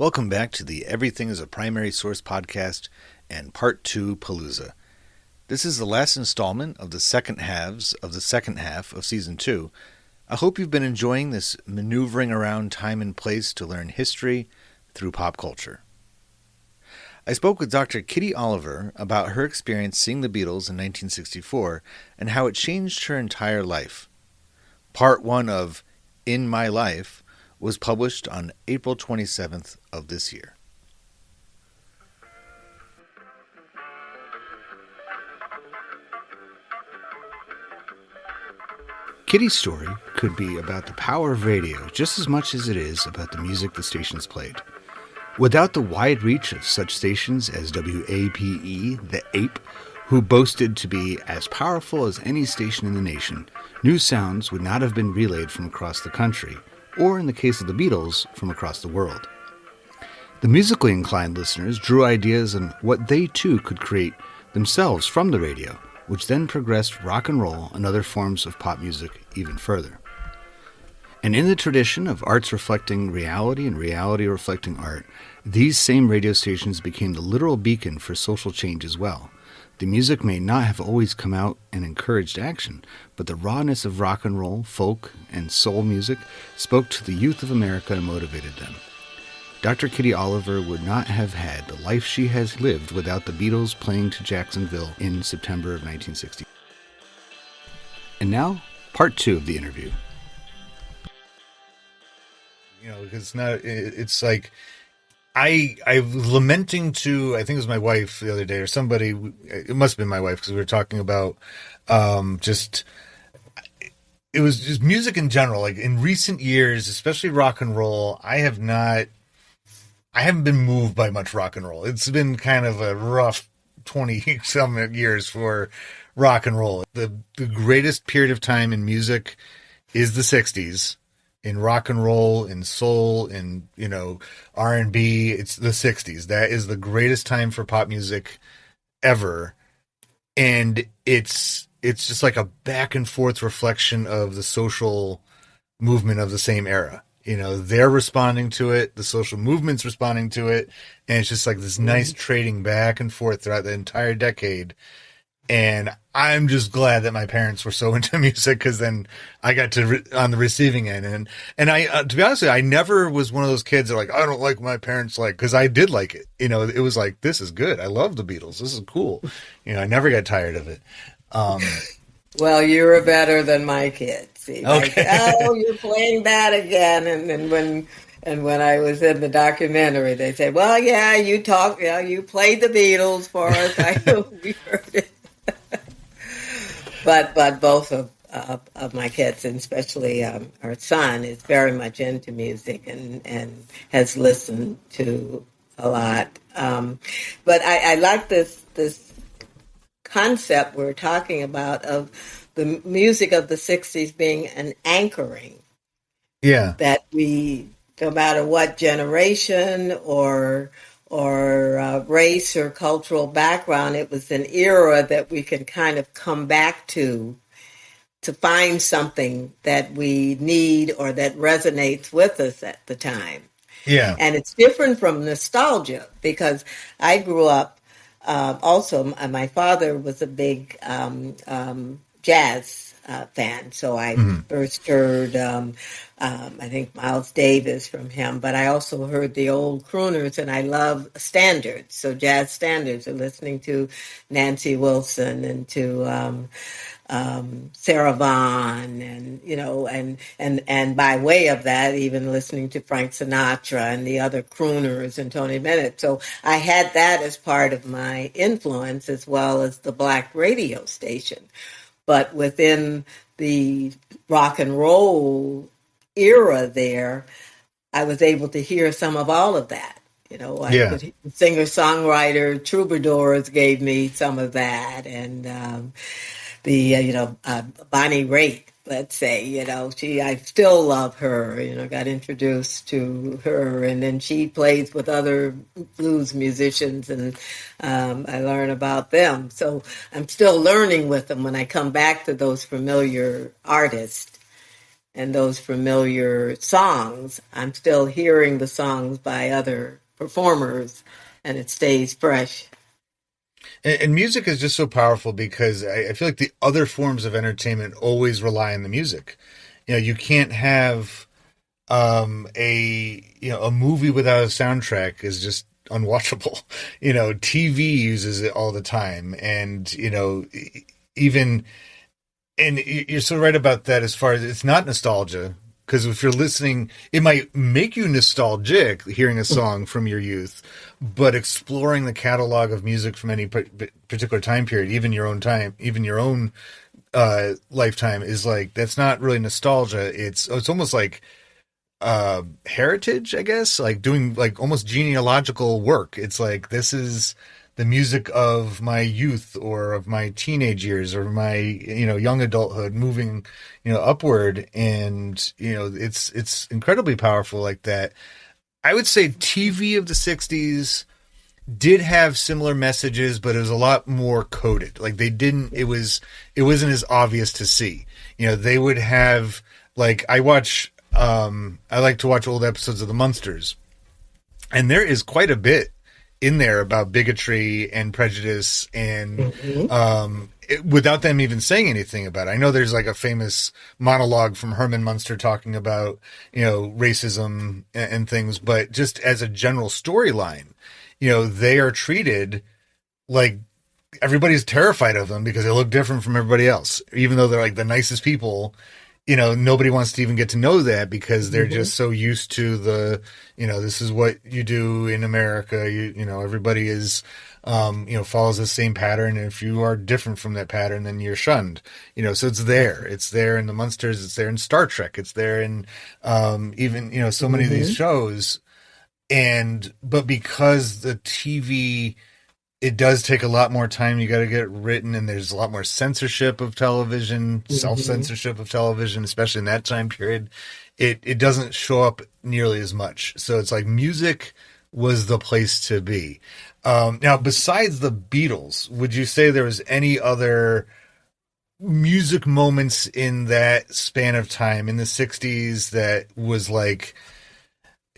Welcome back to the Everything is a Primary Source podcast and Part-2-Palooza. This is the last installment of the second halves of the second half of Season 2. I hope you've been enjoying this maneuvering around time and place to learn history through pop culture. I spoke with Dr. Kitty Oliver about her experience seeing the Beatles in 1964 and how it changed her entire life. Part 1 of In My Life was published on April 27th of this year. Kitty's story could be about the power of radio just as much as it is about the music the stations played. Without the wide reach of such stations as WAPE, the Ape, who boasted to be as powerful as any station in the nation, new sounds would not have been relayed from across the country, or in the case of the Beatles, from across the world. The musically inclined listeners drew ideas on what they too could create themselves from the radio, which then progressed rock and roll and other forms of pop music even further. And in the tradition of arts reflecting reality and reality reflecting art, these same radio stations became the literal beacon for social change as well. The music may not have always come out and encouraged action, but the rawness of rock and roll, folk, and soul music spoke to the youth of America and motivated them. Dr. Kitty Oliver would not have had the life she has lived without the Beatles playing to Jacksonville in September of 1960. And now, part 2 of the interview. Because it's like, I was lamenting to, I think it was my wife the other day or somebody, it must have been my wife because we were talking about it was just music in general. Like in recent years, especially rock and roll, I haven't been moved by much rock and roll. It's been kind of a rough 20-some years for rock and roll. The greatest period of time in music is the 60s. In rock and roll, in soul, in, R&B, it's the 60s. That is the greatest time for pop music ever. And it's just like a back and forth reflection of the social movement of the same era. They're responding to it, the social movement's responding to it, and it's just like this nice trading back and forth throughout the entire decade. And I'm just glad that my parents were so into music because then I got to on the receiving end. And I, to be honest with you, I never was one of those kids that like, I don't like what my parents like, because I did like it. It was like, this is good. I love the Beatles. This is cool. I never got tired of it. Well, you're better than my kids. See, okay. Like, oh, you're playing that again. And when I was in the documentary, they said, well, yeah, you played the Beatles for us. We heard it. But both of my kids, and especially our son, is very much into music and has listened to a lot. But I like this concept we're talking about of the music of the 60s being an anchoring. Yeah. That we, no matter what generation or race or cultural background, it was an era that we can kind of come back to find something that we need or that resonates with us at the time. Yeah. And it's different from nostalgia because I grew up also, my father was a big jazz fan. So I first heard, I think, Miles Davis from him, but I also heard the old crooners, and I love standards. So jazz standards, and listening to Nancy Wilson and to Sarah Vaughan, and by way of that, even listening to Frank Sinatra and the other crooners and Tony Bennett. So I had that as part of my influence, as well as the black radio station. But within the rock and roll era there, I was able to hear some of all of that. Singer-songwriter troubadours gave me some of that. And Bonnie Raitt, let's say, I still love her, got introduced to her, and then she plays with other blues musicians, and I learn about them. So I'm still learning with them when I come back to those familiar artists. and those familiar songs. I'm still hearing the songs by other performers, and it stays fresh. And music is just so powerful because I feel like the other forms of entertainment always rely on the music. You can't have a movie without a soundtrack is just unwatchable. TV uses it all the time, and even and you're so right about that. As far as it's not nostalgia, because if you're listening, it might make you nostalgic hearing a song from your youth, but exploring the catalog of music from any particular time period, even your own time, even your own lifetime, is like that's not really nostalgia. It's almost like heritage, I guess, like doing like almost genealogical work. It's like this is the music of my youth or of my teenage years or my young adulthood moving upward, and it's incredibly powerful like that. I would say TV of the 60s did have similar messages, but it was a lot more coded. Like they didn't it wasn't as obvious to see. They would have, like, I like to watch old episodes of the Munsters, and there is quite a bit in there about bigotry and prejudice, and without them even saying anything about it. I know there's like a famous monologue from Herman Munster talking about racism and things, but just as a general storyline, they are treated like everybody's terrified of them because they look different from everybody else, even though they're like the nicest people. Nobody wants to even get to know that because they're just so used to this is what you do in America. Everybody is, follows the same pattern. And if you are different from that pattern, then you're shunned, so it's there. It's there in the Munsters. It's there in Star Trek. It's there in, even, so many of these shows. But because the TV, it does take a lot more time. You got to get it written, and there's a lot more censorship of television, self-censorship of television, especially in that time period. It doesn't show up nearly as much. So it's like music was the place to be. Now, besides the Beatles, would you say there was any other music moments in that span of time in the 60s that was like,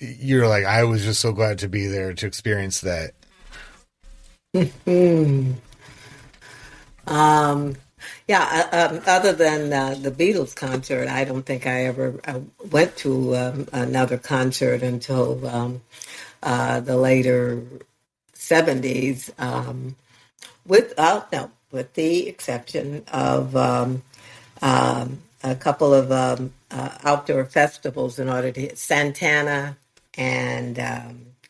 you're like, I was just so glad to be there to experience that? Um, yeah, other than the Beatles concert, I don't think I ever went to another concert until the later 70s, no, with the exception of a couple of outdoor festivals in order to hit Santana and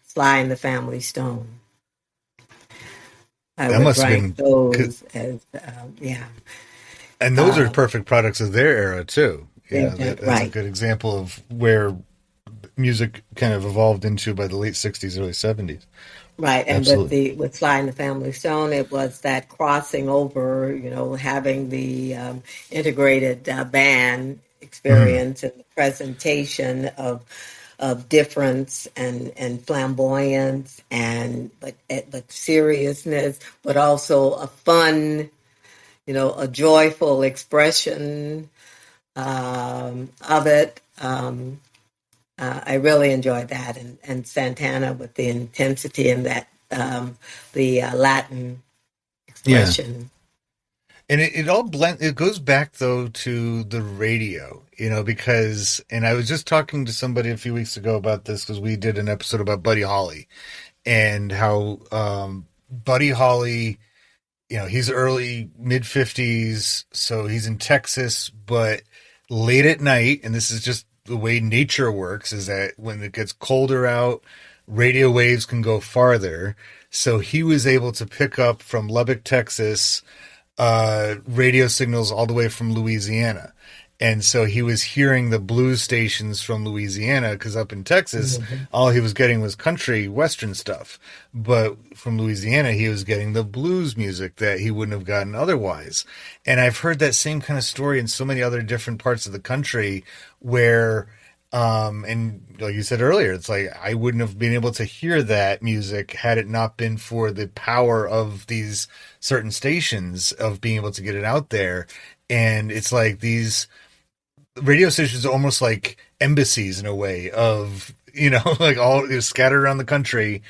Sly and the Family Stone. I That would must have rank been, those as, yeah. and those are Um, perfect products of their era too. That's a right, good example of where music kind of evolved into by the late 60s, early 70s. right. And with Absolutely. Sly and the Family Stone, it was that crossing over, having the integrated band Mhm. experience and the presentation of difference and flamboyance and but seriousness, but also a fun, a joyful expression of it. I really enjoyed that, and Santana with the intensity and that the Latin Yeah. expression. And it all it goes back though to the radio, because, and I was just talking to somebody a few weeks ago about this because we did an episode about Buddy Holly and how, Buddy Holly, he's early mid 50s, so he's in Texas, but late at night, and this is just the way nature works, is that when it gets colder out, radio waves can go farther. So he was able to pick up from Lubbock, Texas, radio signals all the way from Louisiana. And so he was hearing the blues stations from Louisiana because up in Texas, Mhm. all he was getting was country western stuff. But from Louisiana, he was getting the blues music that he wouldn't have gotten otherwise. And I've heard that same kind of story in so many other different parts of the country where, and like you said earlier, it's like I wouldn't have been able to hear that music had it not been for the power of these certain stations of being able to get it out there. And it's like these radio stations are almost like embassies in a way of, like all scattered around the country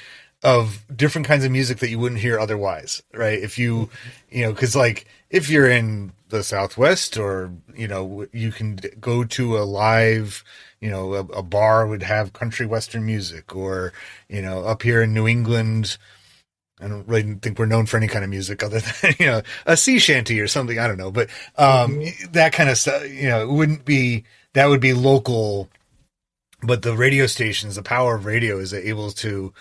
of different kinds of music that you wouldn't hear otherwise, right? If you, because like if you're in the Southwest, or you can go to a live, a bar would have country western music, or up here in New England, I don't really think we're known for any kind of music other than a sea shanty or something. I don't know, but Mhm. that kind of stuff. It wouldn't be, that would be local. But the radio stations, the power of radio is able to,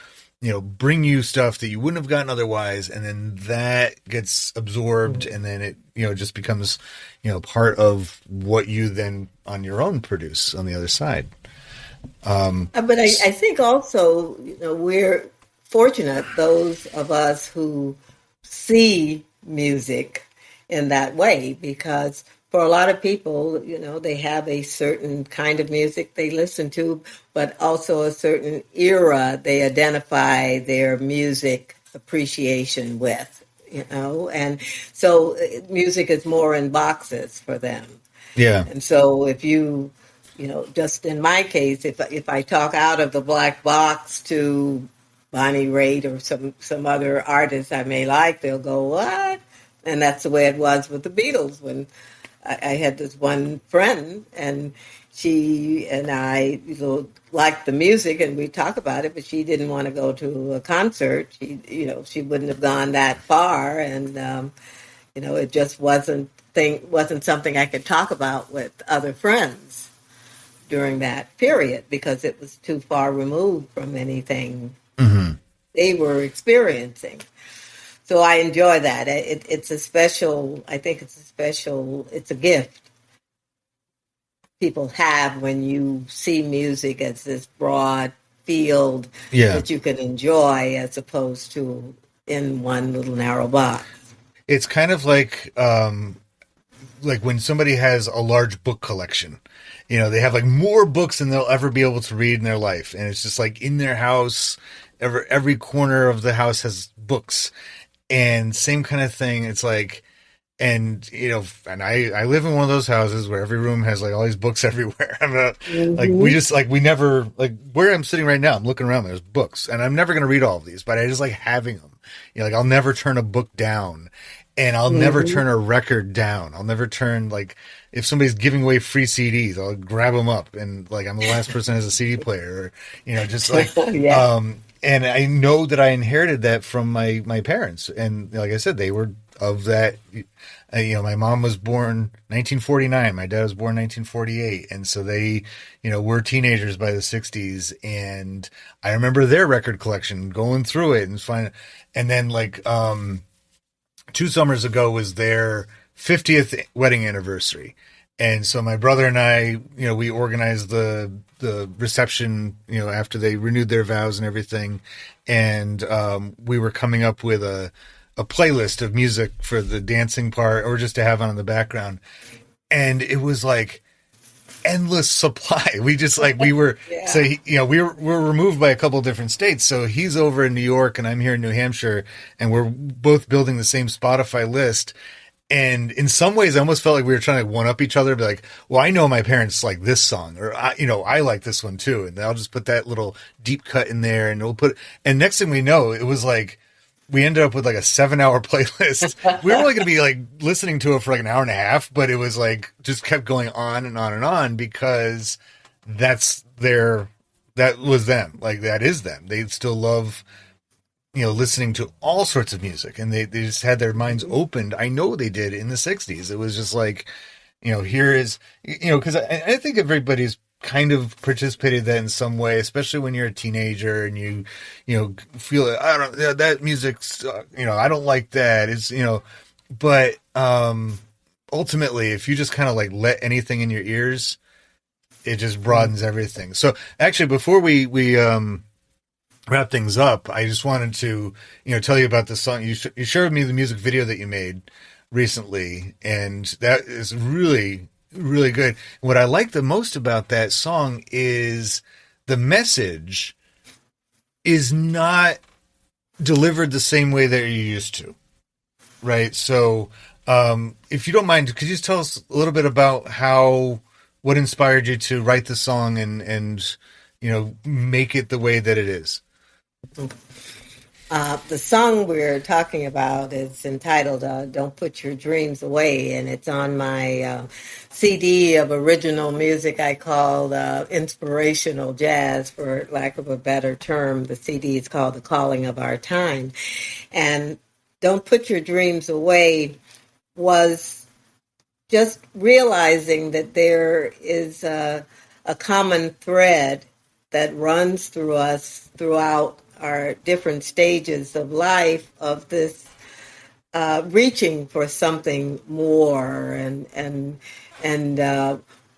bring you stuff that you wouldn't have gotten otherwise, and then that gets absorbed, and then it, just becomes, part of what you then on your own produce on the other side. But I think also, we're fortunate, those of us who see music in that way, because for a lot of people, they have a certain kind of music they listen to, but also a certain era they identify their music appreciation with, and so music is more in boxes for them. Yeah, And so if just in my case, if I talk out of the black box to Bonnie Raitt or some other artist I may like, they'll go, "What?" And that's the way it was with the Beatles. When I had this one friend, and she and I, liked the music, and we talk about it, but she didn't want to go to a concert. She wouldn't have gone that far, and it just wasn't something I could talk about with other friends during that period, because it was too far removed from anything hmm, they were experiencing. So I enjoy that. It's a special, I think it's a gift people have when you see music as this broad field yeah. that you can enjoy, as opposed to in one little narrow box. It's kind of like when somebody has a large book collection. They have like more books than they'll ever be able to read in their life, and it's just like in their house, every corner of the house has books, and same kind of thing. It's like, and and I live in one of those houses where every room has like all these books everywhere. I'm not, like, we Hmm. just like, we never, like, where I'm sitting right now, I'm looking around, there's books, and I'm never going to read all of these, but I just like having them. Like, I'll never turn a book down, and I'll never Hmm. turn a record down. I'll never turn, like, if somebody's giving away free CDs, I'll grab them up, and like, I'm the last person who has a CD player, or just like, Yeah. and I know that I inherited that from my parents, and like I said, they were of that. My mom was born 1949. My dad was born 1948, and so they, were teenagers by the 60s. And I remember their record collection, going through it and find, and then like 2 summers ago was their 50th wedding anniversary. And so my brother and I, we organized the reception, after they renewed their vows and everything, and we were coming up with a playlist of music for the dancing part, or just to have on in the background. And it was like endless supply. We just like, we were, so Yeah. we're removed by a couple of different states. So he's over in New York and I'm here in New Hampshire, and we're both building the same Spotify list. And in some ways, I almost felt like we were trying to one up each other, be like, well, I know my parents like this song, or I like this one too. And I'll just put that little deep cut in there, and and next thing we know, it was like, we ended up with like a 7-hour playlist. We were only going to be like listening to it for like an hour and a half, but it was like, just kept going on and on and on, because that's that was them. Like, that is them. They still love, listening to all sorts of music, and they just had their minds opened. I know they did in the 60s. It was just like, here is, because I think everybody's kind of participated that in some way, especially when you're a teenager and feel, I don't, that music's, I don't like that. It's, but ultimately, if you just kind of like let anything in your ears, it just broadens everything. So actually, before we wrap things up, I just wanted to, tell you about the song. You shared with me the music video that you made recently, and that is really, really good. What I like the most about that song is the message is not delivered the same way that you're used to, right? So, if you don't mind, could you just tell us a little bit about how what inspired you to write the song and make it the way that it is? The song we're talking about is entitled Don't Put Your Dreams Away, and it's on my CD of original music I called Inspirational Jazz, for lack of a better term. The CD is called The Calling of Our Time. And Don't Put Your Dreams Away was just realizing that there is a common thread that runs through us throughout our different stages of life, of this reaching for something more, and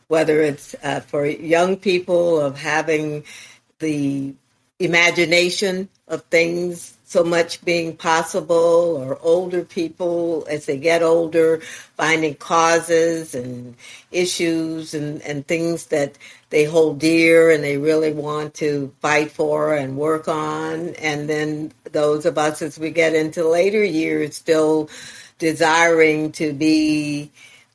whether it's for young people, of having the imagination of things so much being possible, or older people as they get older finding causes and issues and things that they hold dear and they really want to fight for and work on. And then those of us as we get into later years still desiring to be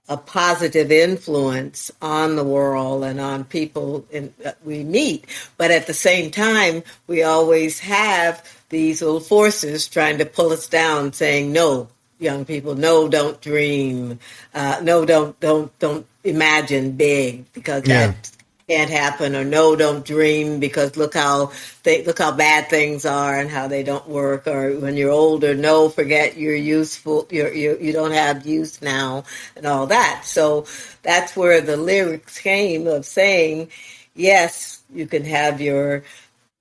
a positive influence on the world and on people that we meet. But at the same time, we always have these little forces trying to pull us down, saying, no, young people, no, don't dream. No, don't imagine big, because Yeah. that can't happen. Or no, don't dream, because look how bad things are and how they don't work. Or when you're older, no, forget you're useful. You don't have use now, and all that. So that's where the lyrics came, of saying, yes, you can have your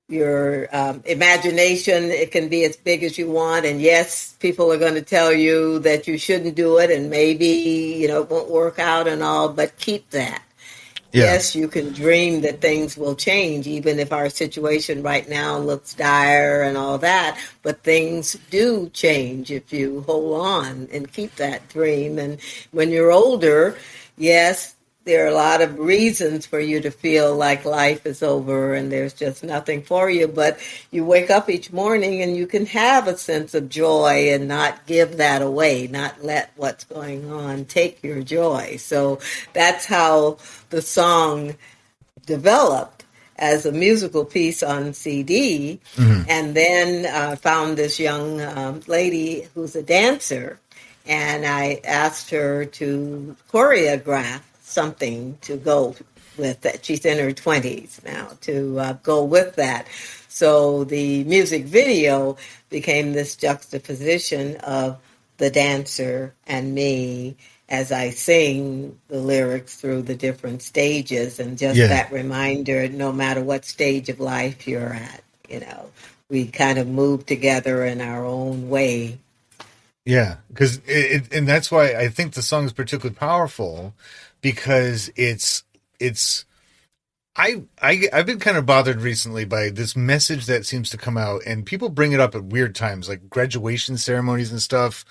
imagination. It can be as big as you want, and yes, people are going to tell you that you shouldn't do it, and maybe it won't work out and all, but keep that. Yeah. Yes, you can dream that things will change, even if our situation right now looks dire and all that. But things do change if you hold on and keep that dream. And when you're older, yes, there are a lot of reasons for you to feel like life is over and there's just nothing for you. But you wake up each morning and you can have a sense of joy and not give that away, not let what's going on take your joy. So that's how the song developed as a musical piece on CD. Hmm. And then found this young lady who's a dancer, and I asked her to choreograph something to go with that. She's in her 20s now, to go with that. So the music video became this juxtaposition of the dancer and me as I sing the lyrics through the different stages, and just Yeah. that reminder, no matter what stage of life you're at, we kind of move together in our own way. Yeah, because and that's why I think the song is particularly powerful, because it's I've been kind of bothered recently by this message that seems to come out, and people bring it up at weird times, like graduation ceremonies and stuff,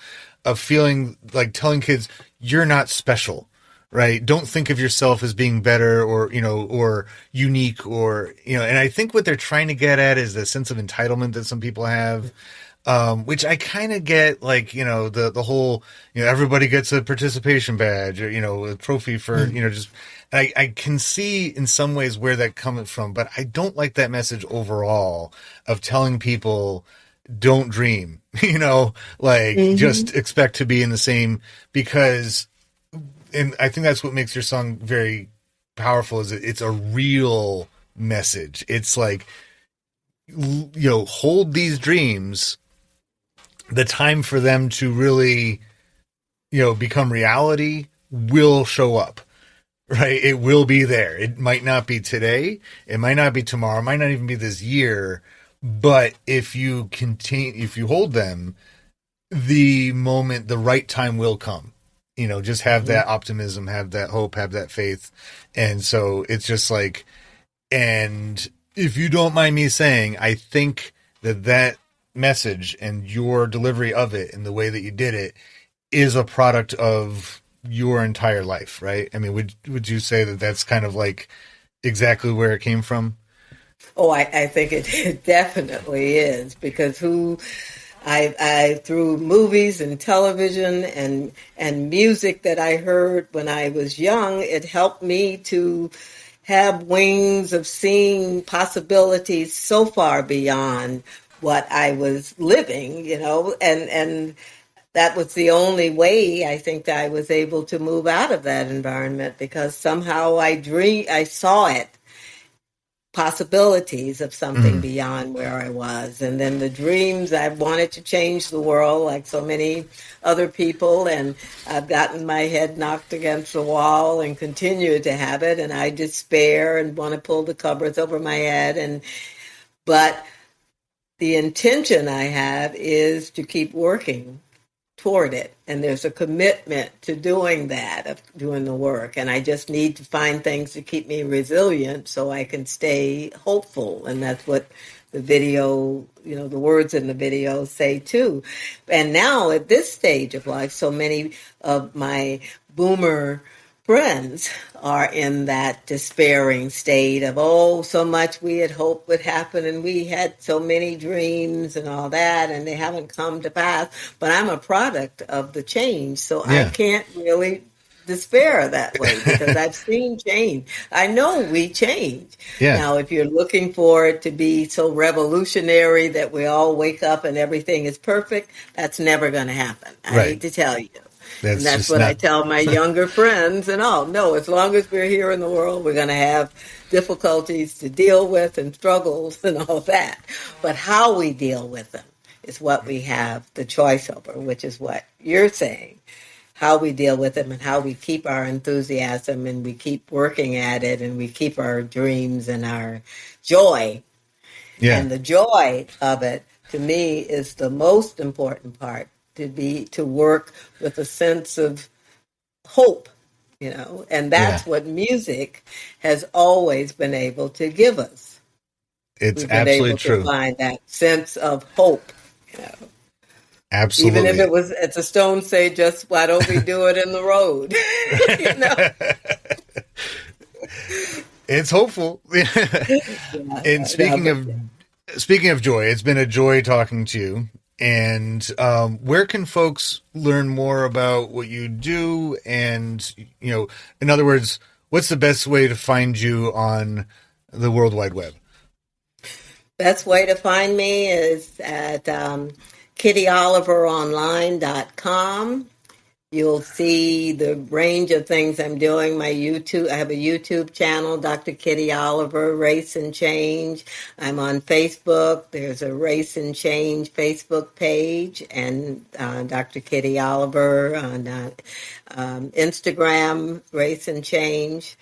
of feeling like telling kids you're not special, right? Don't think of yourself as being better, or or unique, or and I think what they're trying to get at is the sense of entitlement that some people have, which I kind of get, like, the whole, everybody gets a participation badge, or, a trophy for, just, I can see in some ways where that coming from, but I don't like that message overall of telling people don't dream, like Mm-hmm. just expect to be in the same, because, and I think that's what makes your song very powerful, is it's a real message. It's like, hold these dreams, the time for them to really, become reality will show up, right? It will be there. It might not be today. It might not be tomorrow. It might not even be this year. But if you continue, if you hold them, the right time will come. Just have that optimism, have that hope, have that faith. And so it's just like, and if you don't mind me saying, I think that message and your delivery of it and the way that you did it is a product of your entire life, right? I mean, would you say that that's kind of like exactly where it came from? Oh, I think it definitely is, because through movies and television and music that I heard when I was young, it helped me to have wings of seeing possibilities so far beyond what I was living, and that was the only way I think that I was able to move out of that environment because somehow I saw it possibilities of something Mm. beyond where I was. And then the dreams, I wanted to change the world like so many other people. And I've gotten my head knocked against the wall and continue to have it. And I despair and want to pull the covers over my head. But the intention I have is to keep working toward it. And there's a commitment to doing that, of doing the work. And I just need to find things to keep me resilient so I can stay hopeful. And that's what the video, the words in the video say too. And now at this stage of life, so many of my boomer friends are in that despairing state of, oh, so much we had hoped would happen and we had so many dreams and all that, and they haven't come to pass. But I'm a product of the change, so I Yeah. can't really despair that way because I've seen change. I know we change. Yeah. Now, if you're looking for it to be so revolutionary that we all wake up and everything is perfect, that's never going to happen. I Right. hate to tell you. And That's that's just what I not. tell my younger friends and all. No, as long as we're here in the world, we're going to have difficulties to deal with and struggles and all that. But how we deal with them is what we have the choice over, which is what you're saying. How we deal with them and how we keep our enthusiasm and we keep working at it and we keep our dreams and our joy. Yeah. And the joy of it, to me, is the most important part. To work with a sense of hope, and Yeah. that's what music has always been able to give us. It's We've been absolutely able to true. find that sense of hope, you know. Even if Absolutely. it was, as the Stones say, just why don't we do it in the road? you know? It's hopeful. Yeah, And speaking of joy, it's been a joy talking to you. And where can folks learn more about what you do? And in other words, what's the best way to find you on the World Wide Web? best way to find me is at kittyoliveronline.com. You'll see the range of things I'm doing. I have a YouTube channel, Dr. Kitty Oliver, Race and Change. I'm on Facebook. There's a Race and Change Facebook page, and Dr. Kitty Oliver on Instagram, Race and Change.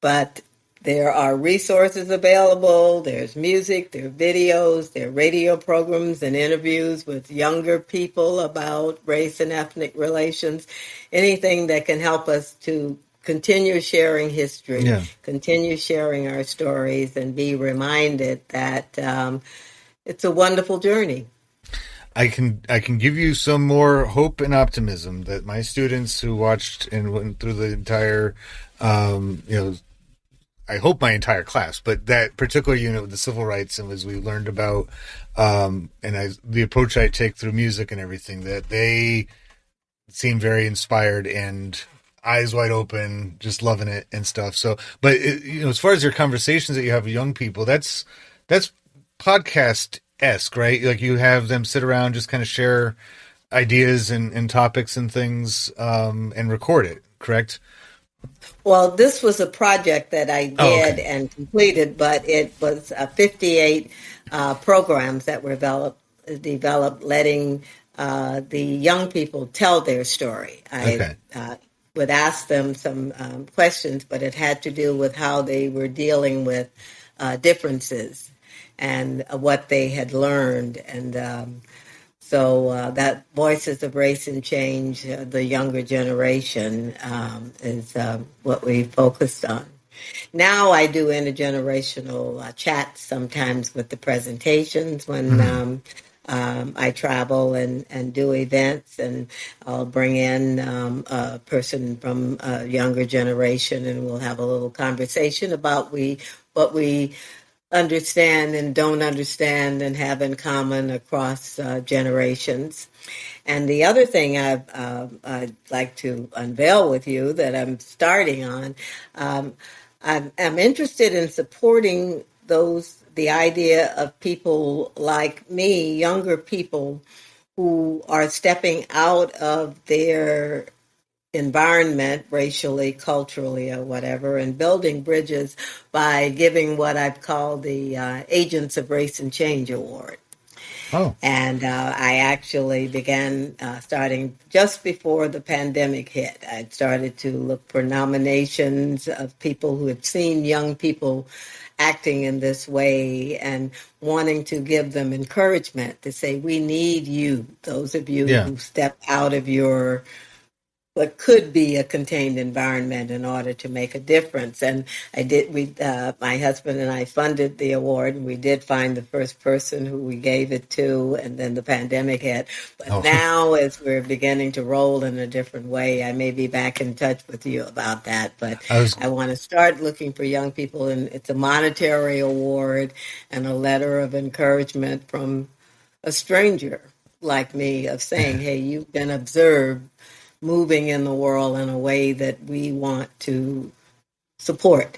But there are resources available. There's music, there are videos, there are radio programs and interviews with younger people about race and ethnic relations. Anything that can help us to continue sharing history, Yeah. continue sharing our stories, and be reminded that it's a wonderful journey. I can give you some more hope and optimism that my students who watched and went through the entire I hope my entire class, but that particular unit with the civil rights and as we learned about the approach I take through music and everything, that they seem very inspired and eyes wide open, just loving it and stuff. So, but as far as your conversations that you have with young people, that's podcast esque, right? Like you have them sit around, just kind of share ideas and topics and things, and record it, correct? Well, this was a project that I Oh, did okay. and completed, but it was 58 programs that were developed letting the young people tell their story. I Okay. would ask them some questions, but it had to do with how they were dealing with differences and what they had learned. And so that Voices of Race and Change, the younger generation, is what we focused on. Now I do intergenerational chats sometimes with the presentations when Mhm. I travel and do events, and I'll bring in a person from a younger generation, and we'll have a little conversation about what we understand and don't understand and have in common across generations. And the other thing I'd like to unveil with you that I'm starting on, um, I'm interested in supporting the idea of people like me, younger people who are stepping out of their environment, racially, culturally, or whatever, and building bridges by giving what I've called the Agents of Race and Change Award. Oh, And I actually began starting just before the pandemic hit. I started to look for nominations of people who had seen young people acting in this way and wanting to give them encouragement to say, we need you, those of you yeah. who step out of your what could be a contained environment in order to make a difference. And my husband and I funded the award, and we did find the first person who we gave it to, and then the pandemic hit. But Oh, now, as we're beginning to roll in a different way, I may be back in touch with you about that. But I was. I want to start looking for young people, and it's a monetary award and a letter of encouragement from a stranger like me of saying, hey, you've been observed moving in the world in a way that we want to support.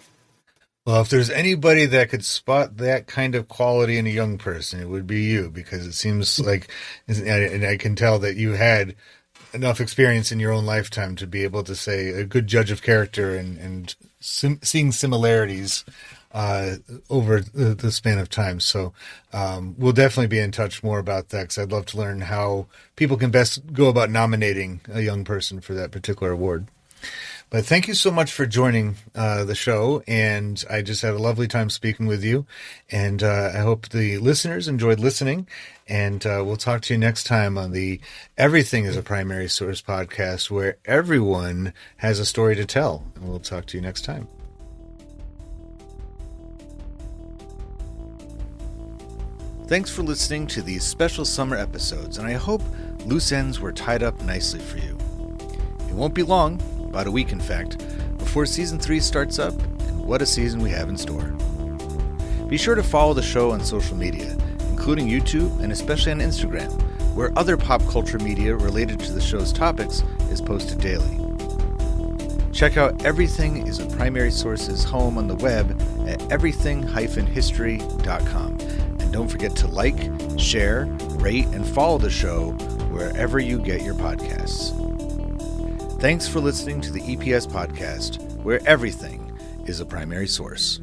Well, if there's anybody that could spot that kind of quality in a young person, it would be you, because it seems like, and I can tell that you had enough experience in your own lifetime to be able to say a good judge of character and seeing similarities over the span of time. So we'll definitely be in touch more about that, because I'd love to learn how people can best go about nominating a young person for that particular award. But thank you so much for joining the show, and I just had a lovely time speaking with you, and I hope the listeners enjoyed listening, and we'll talk to you next time on the Everything is a Primary Source podcast, where everyone has a story to tell, and we'll talk to you next time. Thanks for listening to these special summer episodes, and I hope loose ends were tied up nicely for you. It won't be long, about a week in fact, before Season 3 starts up, and what a season we have in store. Be sure to follow the show on social media, including YouTube and especially on Instagram, where other pop culture media related to the show's topics is posted daily. Check out Everything is a Primary Source's home on the web at everything-history.com. And don't forget to like, share, rate, and follow the show wherever you get your podcasts. Thanks for listening to the EPS podcast, where everything is a primary source.